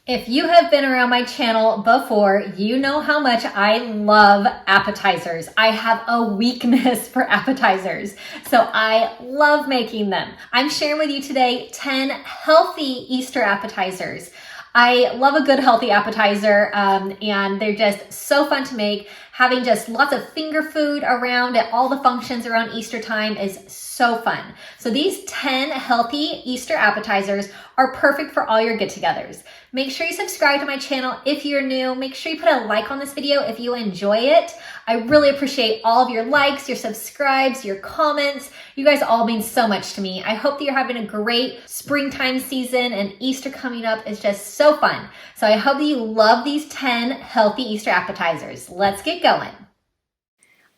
If you have been around my channel before, you know how much I love appetizers. I have a weakness for appetizers, so I love making them. I'm sharing with you today 10 healthy Easter appetizers. I love a good healthy appetizer, and they're just so fun to make. Having just lots of finger food around at all the functions around Easter time is so fun. So these 10 healthy Easter appetizers are perfect for all your get-togethers. Make sure you subscribe to my channel if you're new. Make sure you put a like on this video if you enjoy it. I really appreciate all of your likes, your subscribes, your comments. You guys all mean so much to me. I hope that you're having a great springtime season, and Easter coming up is just so fun. So I hope that you love these 10 healthy Easter appetizers. Let's get going.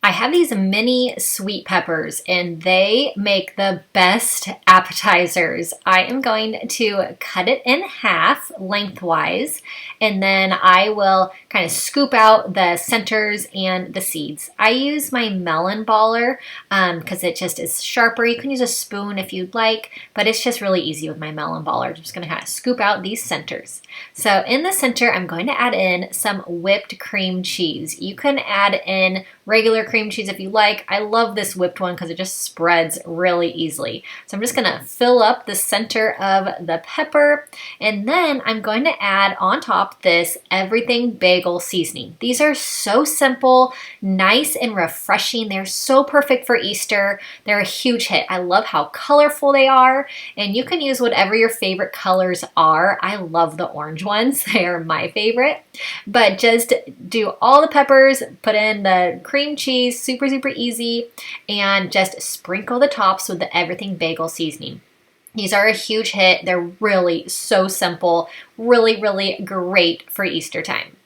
I have these mini sweet peppers and they make the best appetizers. I am going to cut it in half lengthwise, and then I will kind of scoop out the centers and the seeds. I use my melon baller because it just is sharper. You can use a spoon if you'd like, but it's just really easy with my melon baller. I'm just going to kind of scoop out these centers. So in the center, I'm going to add in some whipped cream cheese. You can add in regular cream cheese if you like. I love this whipped one because it just spreads really easily. So I'm just going to fill up the center of the pepper, and then I'm going to add on top this everything bagel seasoning. These are so simple, nice and refreshing. They're so perfect for Easter. They're a huge hit. I love how colorful they are, and you can use whatever your favorite colors are. I love the orange ones. They are my favorite. But just do all the peppers, put in the cream cheese, super easy, and just sprinkle the tops with the everything bagel seasoning. These are a huge hit. They're really so simple, really great for Easter time.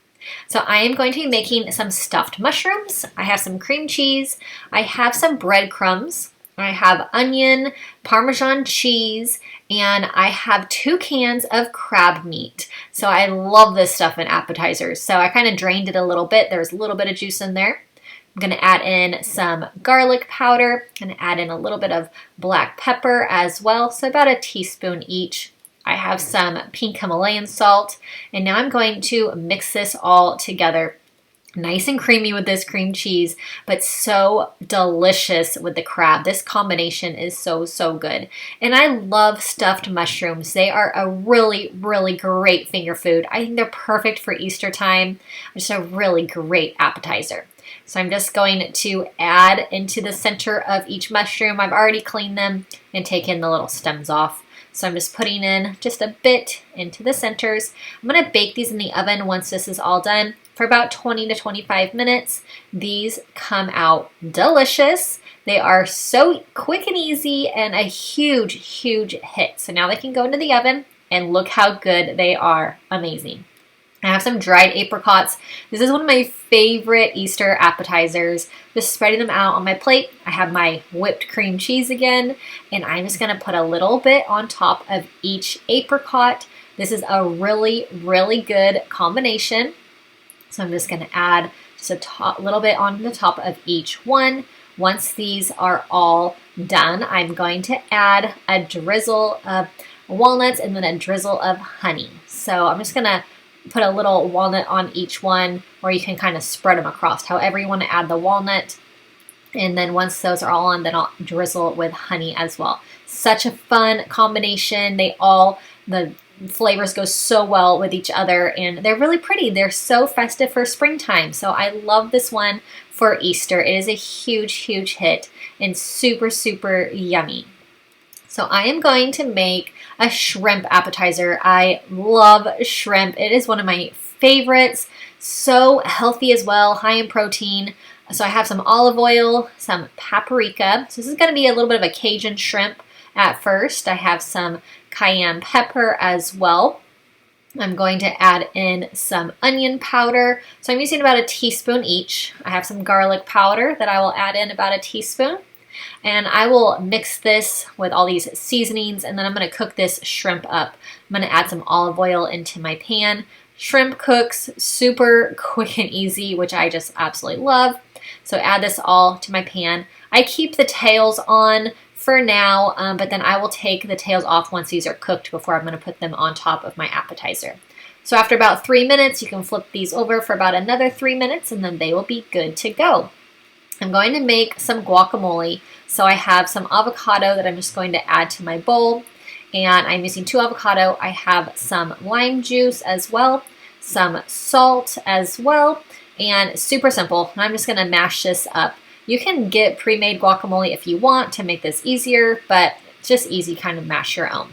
So I am going to be making some stuffed mushrooms. I have some cream cheese. I have some breadcrumbs. I have onion, Parmesan cheese, and I have 2 cans of crab meat. So I love this stuff in appetizers. So I kind of drained it a little bit. There's a little bit of juice in there. I'm going to add in some garlic powder and add in a little bit of black pepper as well. So about a teaspoon each. I have some pink Himalayan salt. And now I'm going to mix this all together. Nice and creamy with this cream cheese, but so delicious with the crab. This combination is so good. And I love stuffed mushrooms. They are a really great finger food. I think they're perfect for Easter time. Just a really great appetizer. So I'm just going to add into the center of each mushroom. I've already cleaned them and taken the little stems off. So I'm just putting in just a bit into the centers. I'm going to bake these in the oven once this is all done for about 20 to 25 minutes. These come out delicious. They are so quick and easy and a huge hit. So now they can go into the oven, and look how good they are. Amazing. I have some dried apricots. This is one of my favorite Easter appetizers. Just spreading them out on my plate. I have my whipped cream cheese again, and I'm just going to put a little bit on top of each apricot. This is a really good combination. So I'm just going to add just a little bit on the top of each one. Once these are all done, I'm going to add a drizzle of walnuts and then a drizzle of honey. So I'm just going to put a little walnut on each one, or you can kind of spread them across however you want to add the walnut. And then once those are all on, then I'll drizzle with honey as well. Such a fun combination. The flavors go so well with each other, and they're really pretty. They're so festive for springtime. So I love this one for Easter. It is a huge hit and super yummy. So I am going to make a shrimp appetizer. I love shrimp. It is one of my favorites. So healthy as well, high in protein. So I have some olive oil, some paprika. So this is going to be a little bit of a Cajun shrimp at first. I have some cayenne pepper as well. I'm going to add in some onion powder. So I'm using about a teaspoon each. I have some garlic powder that I will add in about a teaspoon. And I will mix this with all these seasonings, and then I'm going to cook this shrimp up. I'm going to add some olive oil into my pan. Shrimp cooks super quick and easy, which I just absolutely love. So add this all to my pan. I keep the tails on for now, but then I will take the tails off once these are cooked before I'm going to put them on top of my appetizer. So after about 3 minutes, you can flip these over for about another 3 minutes, and then they will be good to go. I'm going to make some guacamole. So I have some avocado that I'm just going to add to my bowl, and I'm using 2 avocado. I have some lime juice as well, some salt as well, and super simple. I'm just going to mash this up. You can get pre-made guacamole if you want to make this easier, but it's just easy, kind of mash your own.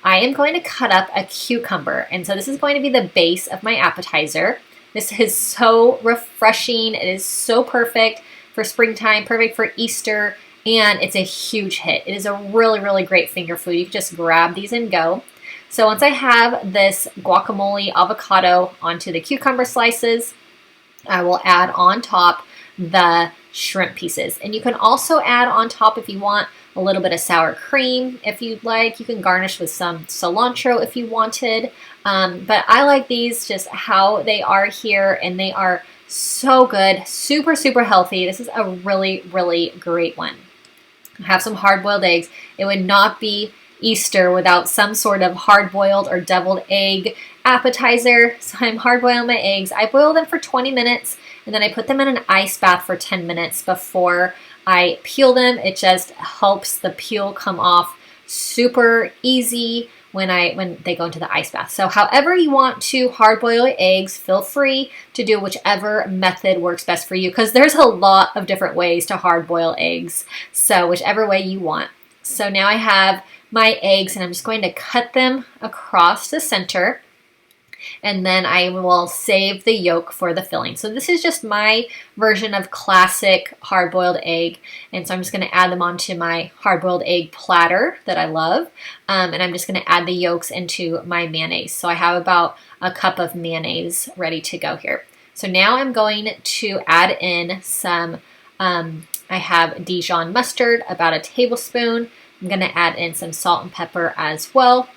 I am going to cut up a cucumber, and so this is going to be the base of my appetizer. This is so refreshing. It is so perfect for springtime, perfect for Easter, and it's a huge hit. It is a really, really great finger food. You can just grab these and go. So once I have this guacamole avocado onto the cucumber slices, I will add on top the shrimp pieces. And you can also add on top, if you want, a little bit of sour cream if you'd like. You can garnish with some cilantro if you wanted. But I like these just how they are here, and they are so good, super, super healthy. This is a really, really great one. I have some hard-boiled eggs. It would not be Easter without some sort of hard-boiled or deviled egg appetizer. So I'm hard-boiling my eggs. I boil them for 20 minutes, and then I put them in an ice bath for 10 minutes before I peel them. It just helps the peel come off super easy when they go into the ice bath. So however you want to hard boil your eggs, feel free to do whichever method works best for you, because there's a lot of different ways to hard boil eggs. So whichever way you want. So now I have my eggs, and I'm just going to cut them across the center, and then I will save the yolk for the filling. So this is just my version of classic hard-boiled egg, and so I'm just going to add them onto my hard-boiled egg platter that I love, and I'm just going to add the yolks into my mayonnaise. So I have about a cup of mayonnaise ready to go here. So now I'm going to add in some, I have Dijon mustard, about a tablespoon. I'm going to add in some salt and pepper as well.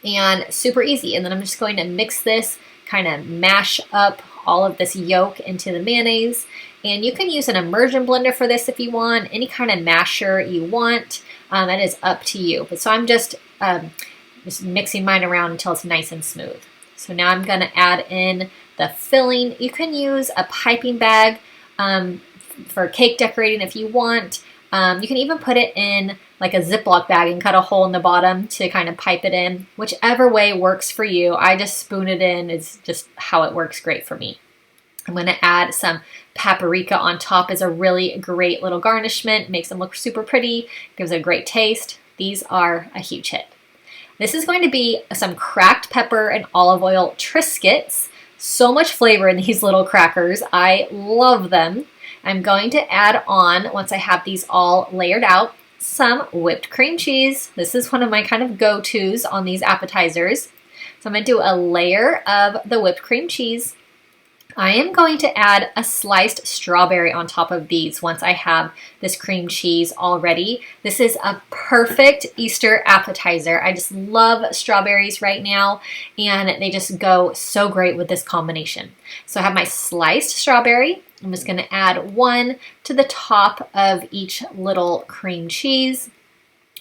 And super easy. And then I'm just going to mix this, kind of mash up all of this yolk into the mayonnaise. And you can use an immersion blender for this if you want, any kind of masher you want. That is up to you. But so I'm just mixing mine around until it's nice and smooth. So now I'm going to add in the filling. You can use a piping bag for cake decorating if you want. You can even put it in like a Ziploc bag and cut a hole in the bottom to kind of pipe it in. Whichever way works for you. I just spoon it in. It's just how it works great for me. I'm going to add some paprika on top as a really great little garnishment. Makes them look super pretty. Gives a great taste. These are a huge hit. This is going to be some cracked pepper and olive oil Triscuits. So much flavor in these little crackers. I love them. I'm going to add on, once I have these all layered out, some whipped cream cheese. This is one of my kind of go-tos on these appetizers. So I'm going to do a layer of the whipped cream cheese. I am going to add a sliced strawberry on top of these once I have this cream cheese all ready. This is a perfect Easter appetizer. I just love strawberries right now, and they just go so great with this combination. So I have my sliced strawberry. I'm just going to add one to the top of each little cream cheese.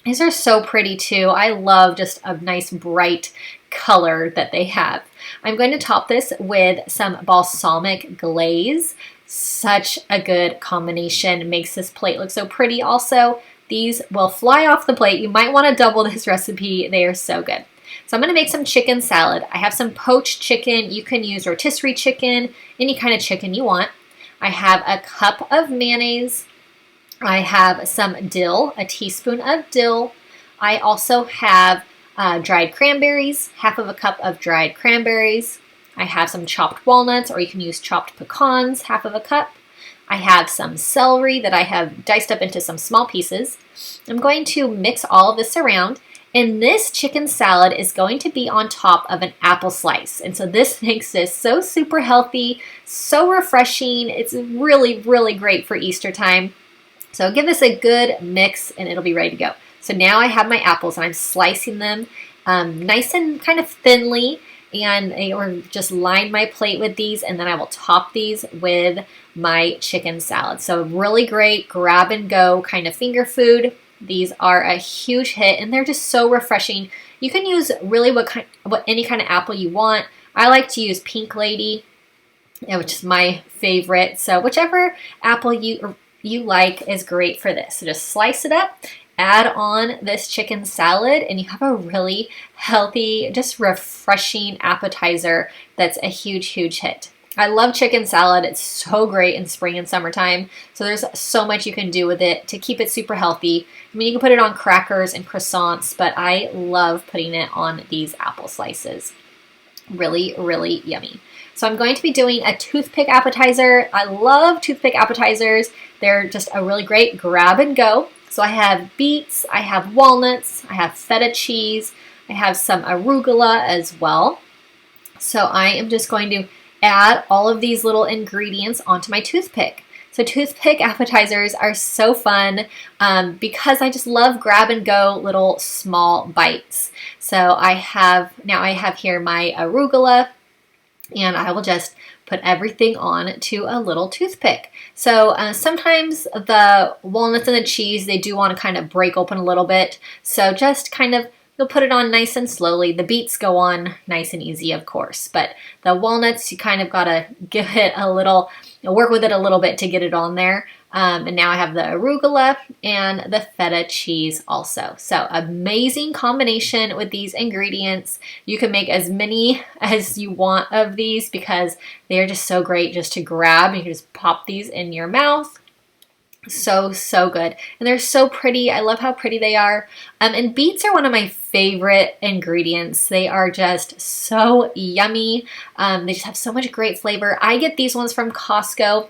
These are so pretty too. I love just a nice bright color that they have. I'm going to top this with some balsamic glaze. Such a good combination. Makes this plate look so pretty also. These will fly off the plate. You might want to double this recipe. They are so good. So I'm going to make some chicken salad. I have some poached chicken. You can use rotisserie chicken, any kind of chicken you want. I have a cup of mayonnaise. I have some dill, a teaspoon of dill. I also have dried cranberries, half of a cup of dried cranberries. I have some chopped walnuts, or you can use chopped pecans, half of a cup. I have some celery that I have diced up into some small pieces. I'm going to mix all of this around, and this chicken salad is going to be on top of an apple slice. And so this makes this so super healthy, so refreshing. It's really, really great for Easter time. So give this a good mix and it'll be ready to go. So now I have my apples and I'm slicing them nice and kind of thinly, and or just line my plate with these, and then I will top these with my chicken salad. So really great grab and go kind of finger food. These are a huge hit and they're just so refreshing. You can use really any kind of apple you want. I like to use Pink Lady, which is my favorite. So whichever apple you like is great for this. So just slice it up, add on this chicken salad, and you have a really healthy, just refreshing appetizer that's a huge, huge hit. I love chicken salad. It's so great in spring and summertime. So there's so much you can do with it to keep it super healthy. I mean, you can put it on crackers and croissants, but I love putting it on these apple slices. Really, really yummy. So I'm going to be doing a toothpick appetizer. I love toothpick appetizers. They're just a really great grab and go. So I have beets, I have walnuts, I have feta cheese, I have some arugula as well. So I am just going to add all of these little ingredients onto my toothpick. So toothpick appetizers are so fun because I just love grab and go little small bites. So I have here my arugula, and I will just put everything on to a little toothpick. So sometimes the walnuts and the cheese, they do want to kind of break open a little bit. So just kind of, you'll put it on nice and slowly. The beets go on nice and easy, of course. But the walnuts, you kind of got to give it a little, work with it a little bit to get it on there. And now I have the arugula and the feta cheese also. So amazing combination with these ingredients. You can make as many as you want of these because they are just so great just to grab. You can just pop these in your mouth. So, so good. And they're so pretty. I love how pretty they are. And beets are one of my favorite ingredients. They are just so yummy. They just have so much great flavor. I get these ones from Costco,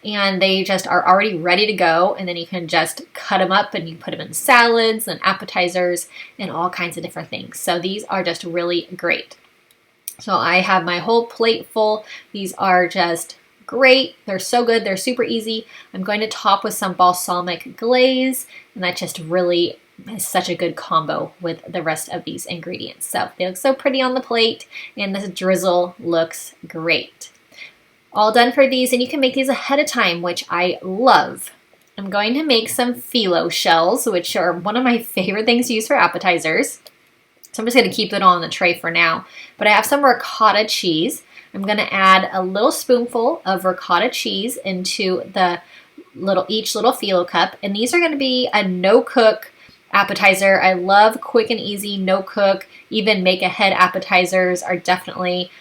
and they just are already ready to go. And then you can just cut them up and you put them in salads and appetizers and all kinds of different things. So these are just really great. So I have my whole plate full. These are just great. They're so good. They're super easy. I'm going to top with some balsamic glaze, and that just really is such a good combo with the rest of these ingredients. So they look so pretty on the plate, and this drizzle looks great. All done for these, and you can make these ahead of time, which I love. I'm going to make some phyllo shells, which are one of my favorite things to use for appetizers. So I'm just going to keep it on the tray for now. But I have some ricotta cheese. I'm going to add a little spoonful of ricotta cheese into each little phyllo cup. And these are going to be a no-cook appetizer. I love quick and easy, no-cook. Even make-ahead appetizers are definitely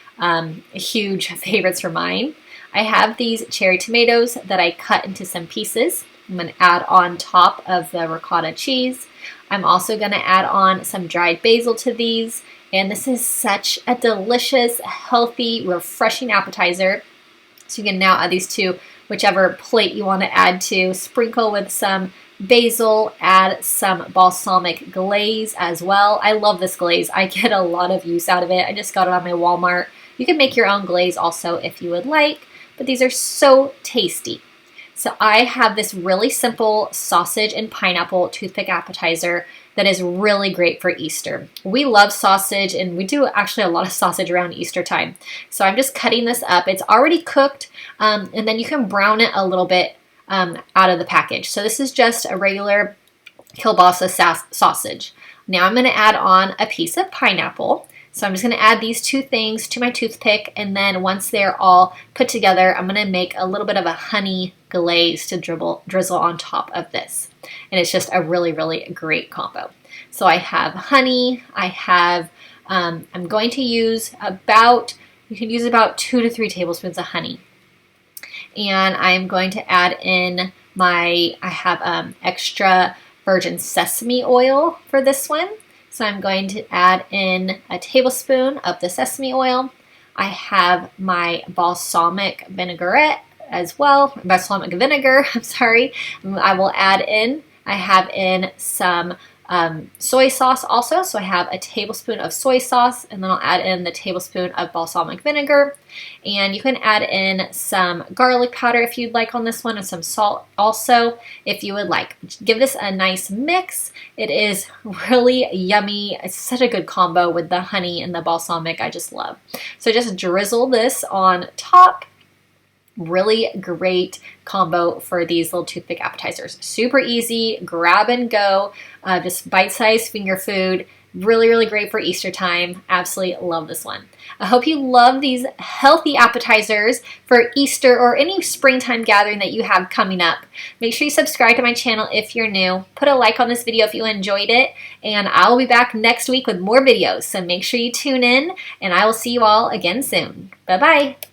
huge favorites for mine. I have these cherry tomatoes that I cut into some pieces. I'm going to add on top of the ricotta cheese. I'm also going to add on some dried basil to these. And this is such a delicious, healthy, refreshing appetizer. So you can now add these to whichever plate you want to add to. Sprinkle with some basil, add some balsamic glaze as well. I love this glaze. I get a lot of use out of it. I just got it on my Walmart. You can make your own glaze also if you would like, but these are so tasty. So I have this really simple sausage and pineapple toothpick appetizer that is really great for Easter. We love sausage, and we do actually a lot of sausage around Easter time. So I'm just cutting this up. It's already cooked, and then you can brown it a little bit out of the package. So this is just a regular kielbasa sausage. Now I'm going to add on a piece of pineapple. So I'm just going to add these two things to my toothpick, and then once they're all put together, I'm going to make a little bit of a honey glaze to drizzle on top of this. And it's just a really, really great combo. So I have honey, I have, I'm going to use you can use about 2 to 3 tablespoons of honey. And I'm going to add in I have extra virgin sesame oil for this one. So I'm going to add in a tablespoon of the sesame oil. I have my balsamic vinaigrette as well, balsamic vinegar, I'm sorry. I will add in, I have in some soy sauce also. So I have a tablespoon of soy sauce, and then I'll add in the tablespoon of balsamic vinegar. And you can add in some garlic powder if you'd like on this one, and some salt also if you would like. Give this a nice mix. It is really yummy. It's such a good combo with the honey and the balsamic. I just love. So just drizzle this on top. Really great combo for these little toothpick appetizers. Super easy, grab and go, just bite-sized finger food. Really, really great for Easter time. Absolutely love this one. I hope you love these healthy appetizers for Easter or any springtime gathering that you have coming up. Make sure you subscribe to my channel if you're new. Put a like on this video if you enjoyed it, and I'll be back next week with more videos. So make sure you tune in, and I will see you all again soon. Bye-bye.